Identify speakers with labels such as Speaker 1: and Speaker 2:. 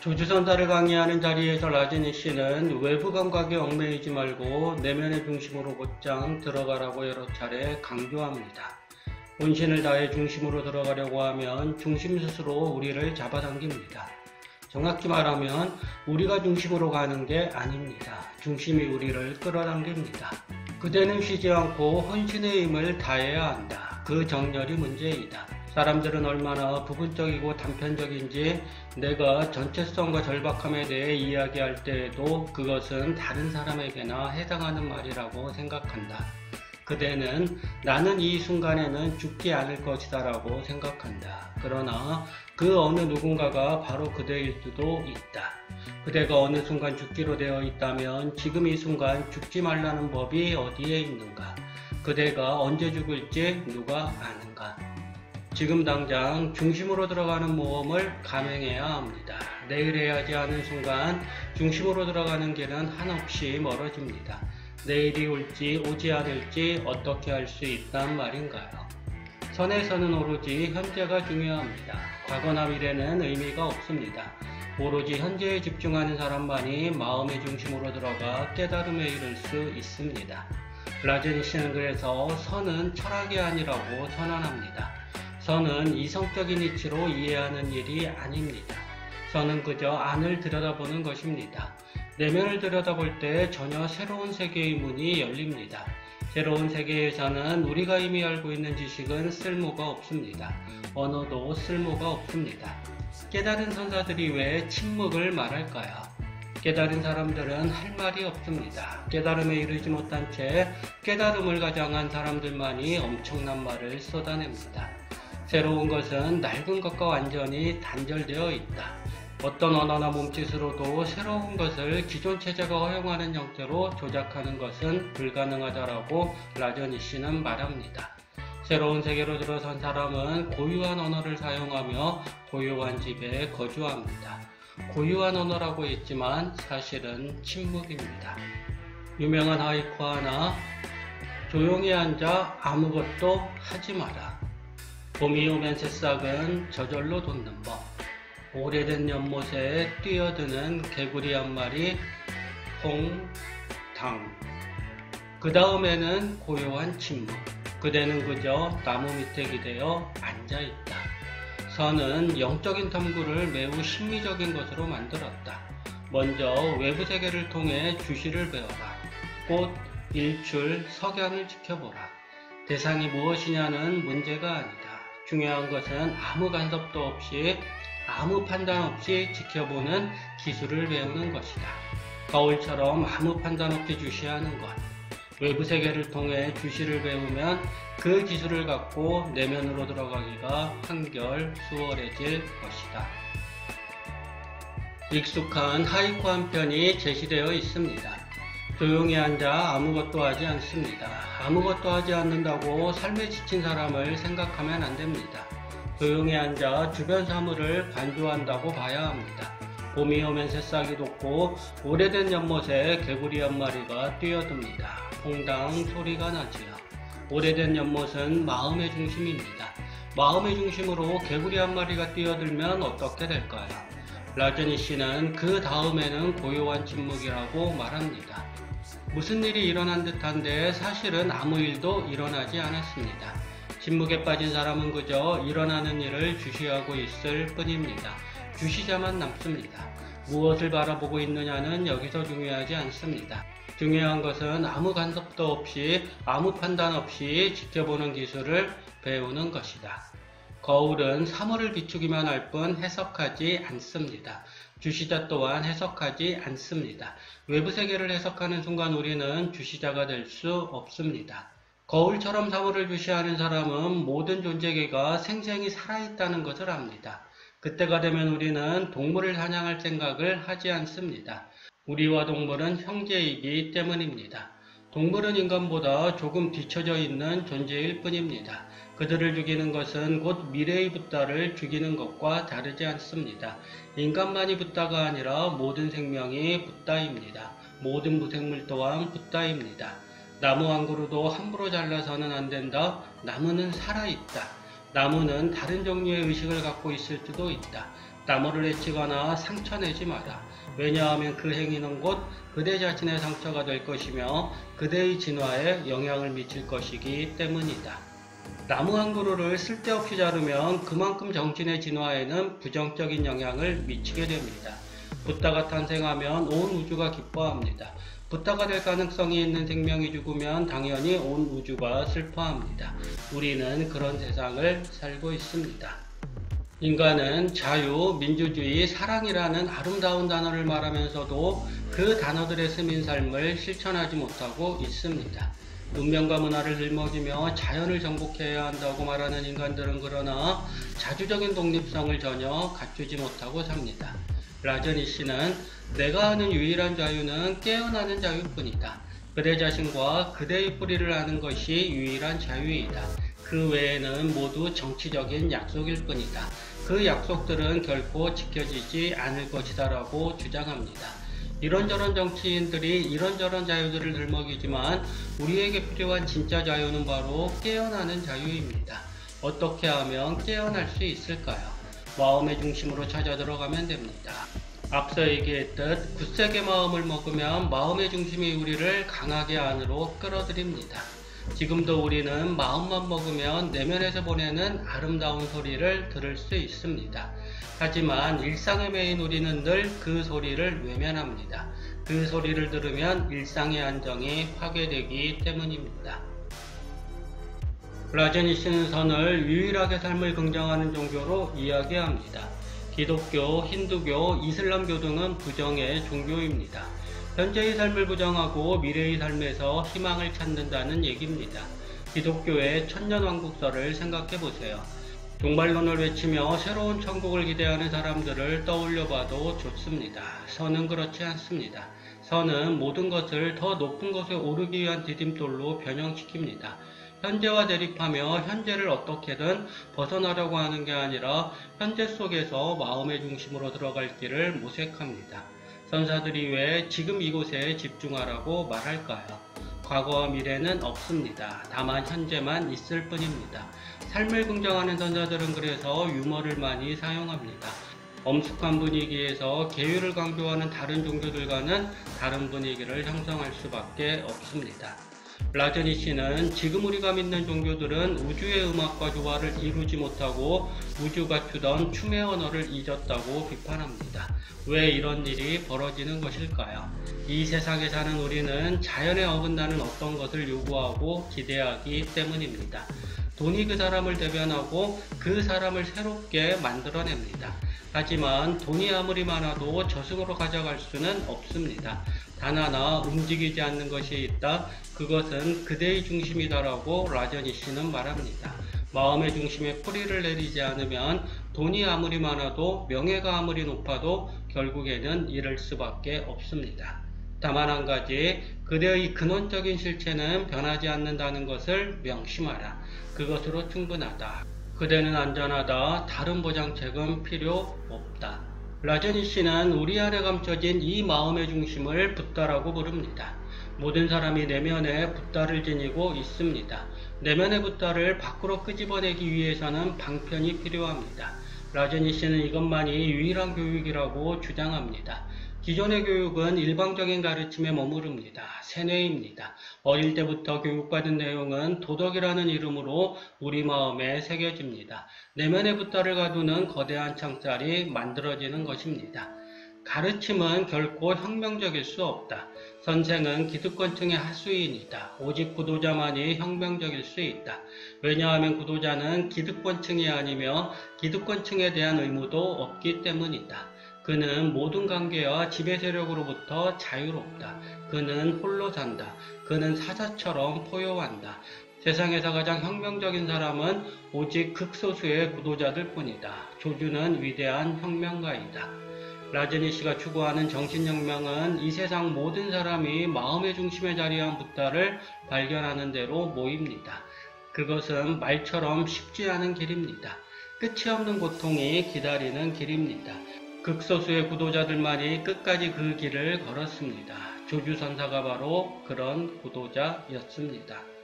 Speaker 1: 조주선사를 강의하는 자리에서 라제니 씨는 외부 감각에 얽매이지 말고 내면의 중심으로 곧장 들어가라고 여러 차례 강조합니다. 본신을 다해 중심으로 들어가려고 하면 중심 스스로 우리를 잡아당깁니다. 정확히 말하면 우리가 중심으로 가는 게 아닙니다. 중심이 우리를 끌어당깁니다. 그대는 쉬지 않고 헌신의 힘을 다해야 한다. 그 정렬이 문제이다. 사람들은 얼마나 부분적이고 단편적인지 내가 전체성과 절박함에 대해 이야기할 때에도 그것은 다른 사람에게나 해당하는 말이라고 생각한다. 그대는 나는 이 순간에는 죽지 않을 것이다 라고 생각한다. 그러나 그 어느 누군가가 바로 그대일 수도 있다. 그대가 어느 순간 죽기로 되어 있다면 지금 이 순간 죽지 말라는 법이 어디에 있는가? 그대가 언제 죽을지 누가 아는가? 지금 당장 중심으로 들어가는 모험을 감행해야 합니다. 내일 해야지 하는 순간 중심으로 들어가는 길은 한없이 멀어집니다. 내일이 올지 오지 않을지 어떻게 할 수 있단 말인가요? 선에서는 오로지 현재가 중요합니다. 과거나 미래는 의미가 없습니다. 오로지 현재에 집중하는 사람만이 마음의 중심으로 들어가 깨달음에 이를 수 있습니다. 라제니 씨는 그래서 선은 철학이 아니라고 선언합니다. 선은 이성적인 이치로 이해하는 일이 아닙니다. 선은 그저 안을 들여다보는 것입니다. 내면을 들여다볼 때 전혀 새로운 세계의 문이 열립니다. 새로운 세계에서는 우리가 이미 알고 있는 지식은 쓸모가 없습니다. 언어도 쓸모가 없습니다. 깨달은 선사들이 왜 침묵을 말할까요? 깨달은 사람들은 할 말이 없습니다. 깨달음에 이르지 못한 채 깨달음을 가장한 사람들만이 엄청난 말을 쏟아냅니다. 새로운 것은 낡은 것과 완전히 단절되어 있다. 어떤 언어나 몸짓으로도 새로운 것을 기존 체제가 허용하는 형태로 조작하는 것은 불가능하다라고 라제니 씨는 말합니다. 새로운 세계로 들어선 사람은 고유한 언어를 사용하며 고유한 집에 거주합니다. 고유한 언어라고 했지만 사실은 침묵입니다. 유명한 하이쿠 하나, 조용히 앉아 아무것도 하지 마라. 봄이 오면 새싹은 저절로 돋는 법. 오래된 연못에 뛰어드는 개구리 한 마리, 퐁당. 그 다음에는 고요한 침묵. 그대는 그저 나무 밑에 기대어 앉아있다. 선은 영적인 탐구를 매우 심미적인 것으로 만들었다. 먼저 외부 세계를 통해 주시를 배워라. 꽃, 일출, 석양을 지켜보라. 대상이 무엇이냐는 문제가 아니다. 중요한 것은 아무 간섭도 없이 아무 판단 없이 지켜보는 기술을 배우는 것이다. 거울처럼 아무 판단 없이 주시하는 것. 외부 세계를 통해 주시를 배우면 그 기술을 갖고 내면으로 들어가기가 한결 수월해질 것이다. 익숙한 하이쿠 한 편이 제시되어 있습니다. 조용히 앉아 아무것도 하지 않습니다. 아무것도 하지 않는다고 삶에 지친 사람을 생각하면 안 됩니다. 조용히 앉아 주변 사물을 관조한다고 봐야 합니다. 봄이 오면 새싹이 돋고 오래된 연못에 개구리 한 마리가 뛰어듭니다. 퐁당 소리가 나지요. 오래된 연못은 마음의 중심입니다. 마음의 중심으로 개구리 한 마리가 뛰어들면 어떻게 될까요? 라제니 씨는 그 다음에는 고요한 침묵이라고 말합니다. 무슨 일이 일어난 듯한데 사실은 아무 일도 일어나지 않았습니다. 침묵에 빠진 사람은 그저 일어나는 일을 주시하고 있을 뿐입니다. 주시자만 남습니다. 무엇을 바라보고 있느냐는 여기서 중요하지 않습니다. 중요한 것은 아무 간섭도 없이 아무 판단 없이 지켜보는 기술을 배우는 것이다. 거울은 사물을 비추기만 할 뿐 해석하지 않습니다. 주시자 또한 해석하지 않습니다. 외부 세계를 해석하는 순간 우리는 주시자가 될 수 없습니다. 거울처럼 사물을 주시하는 사람은 모든 존재계가 생생히 살아있다는 것을 압니다. 그때가 되면 우리는 동물을 사냥할 생각을 하지 않습니다. 우리와 동물은 형제이기 때문입니다. 동물은 인간보다 조금 뒤처져 있는 존재일 뿐입니다. 그들을 죽이는 것은 곧 미래의 붓다를 죽이는 것과 다르지 않습니다. 인간만이 붓다가 아니라 모든 생명이 붓다입니다. 모든 무생물 또한 붓다입니다. 나무 한 그루도 함부로 잘라서는 안 된다. 나무는 살아있다. 나무는 다른 종류의 의식을 갖고 있을 수도 있다. 남을 해치거나 상처내지 마라. 왜냐하면 그 행위는 곧 그대 자신의 상처가 될 것이며 그대의 진화에 영향을 미칠 것이기 때문이다. 나무 한 그루를 쓸데없이 자르면 그만큼 정신의 진화에는 부정적인 영향을 미치게 됩니다. 붓다가 탄생하면 온 우주가 기뻐합니다. 붓다가 될 가능성이 있는 생명이 죽으면 당연히 온 우주가 슬퍼합니다. 우리는 그런 세상을 살고 있습니다. 인간은 자유, 민주주의, 사랑이라는 아름다운 단어를 말하면서도 그 단어들의 스민 삶을 실천하지 못하고 있습니다. 문명과 문화를 들먹이며 자연을 정복해야 한다고 말하는 인간들은 그러나 자주적인 독립성을 전혀 갖추지 못하고 삽니다. 라저니 씨는 내가 아는 유일한 자유는 깨어나는 자유뿐이다. 그대 자신과 그대의 뿌리를 아는 것이 유일한 자유이다. 그 외에는 모두 정치적인 약속일 뿐이다. 그 약속들은 결코 지켜지지 않을 것이다 라고 주장합니다. 이런저런 정치인들이 이런저런 자유들을 들먹이지만 우리에게 필요한 진짜 자유는 바로 깨어나는 자유입니다. 어떻게 하면 깨어날 수 있을까요? 마음의 중심으로 찾아 들어가면 됩니다. 앞서 얘기했듯 굳세게 마음을 먹으면 마음의 중심이 우리를 강하게 안으로 끌어들입니다. 지금도 우리는 마음만 먹으면 내면에서 보내는 아름다운 소리를 들을 수 있습니다. 하지만 일상에 매인 우리는 늘 그 소리를 외면합니다. 그 소리를 들으면 일상의 안정이 파괴되기 때문입니다. 라저니 씨는 선을 유일하게 삶을 긍정하는 종교로 이야기합니다. 기독교, 힌두교, 이슬람교 등은 부정의 종교입니다. 현재의 삶을 부정하고 미래의 삶에서 희망을 찾는다는 얘기입니다. 기독교의 천년왕국설을 생각해보세요. 종말론을 외치며 새로운 천국을 기대하는 사람들을 떠올려봐도 좋습니다. 선은 그렇지 않습니다. 선은 모든 것을 더 높은 곳에 오르기 위한 디딤돌로 변형시킵니다. 현재와 대립하며 현재를 어떻게든 벗어나려고 하는 게 아니라 현재 속에서 마음의 중심으로 들어갈 길을 모색합니다. 선사들이 왜 지금 이곳에 집중하라고 말할까요? 과거와 미래는 없습니다. 다만 현재만 있을 뿐입니다. 삶을 긍정하는 선사들은 그래서 유머를 많이 사용합니다. 엄숙한 분위기에서 계율을 강조하는 다른 종교들과는 다른 분위기를 형성할 수밖에 없습니다. 라저니 씨는 지금 우리가 믿는 종교들은 우주의 음악과 조화를 이루지 못하고 우주가 주던 춤의 언어를 잊었다고 비판합니다. 왜 이런 일이 벌어지는 것일까요? 이 세상에 사는 우리는 자연에 어긋나는 어떤 것을 요구하고 기대하기 때문입니다. 돈이 그 사람을 대변하고 그 사람을 새롭게 만들어냅니다. 하지만 돈이 아무리 많아도 저승으로 가져갈 수는 없습니다. 단 하나 움직이지 않는 것이 있다. 그것은 그대의 중심이다라고 라저니 씨는 말합니다. 마음의 중심에 뿌리를 내리지 않으면 돈이 아무리 많아도 명예가 아무리 높아도 결국에는 잃을 수밖에 없습니다. 다만 한 가지, 그대의 근원적인 실체는 변하지 않는다는 것을 명심하라. 그것으로 충분하다. 그대는 안전하다. 다른 보장책은 필요 없다. 라저니 씨는 우리 안에 감춰진 이 마음의 중심을 붓다라고 부릅니다. 모든 사람이 내면에 붓다를 지니고 있습니다. 내면의 붓다를 밖으로 끄집어내기 위해서는 방편이 필요합니다. 라저니 씨는 이것만이 유일한 교육이라고 주장합니다. 기존의 교육은 일방적인 가르침에 머무릅니다. 세뇌입니다. 어릴 때부터 교육받은 내용은 도덕이라는 이름으로 우리 마음에 새겨집니다. 내면의 붓다를 가두는 거대한 창살이 만들어지는 것입니다. 가르침은 결코 혁명적일 수 없다. 선생은 기득권층의 하수인이다. 오직 구도자만이 혁명적일 수 있다. 왜냐하면 구도자는 기득권층이 아니며 기득권층에 대한 의무도 없기 때문이다. 그는 모든 관계와 지배 세력으로부터 자유롭다. 그는 홀로 산다. 그는 사자처럼 포효한다. 세상에서 가장 혁명적인 사람은 오직 극소수의 구도자들 뿐이다. 조주는 위대한 혁명가이다. 라저니 씨가 추구하는 정신혁명은 이 세상 모든 사람이 마음의 중심에 자리한 붓다를 발견하는 대로 모입니다. 그것은 말처럼 쉽지 않은 길입니다. 끝이 없는 고통이 기다리는 길입니다. 극소수의 구도자들만이 끝까지 그 길을 걸었습니다. 조주선사가 바로 그런 구도자였습니다.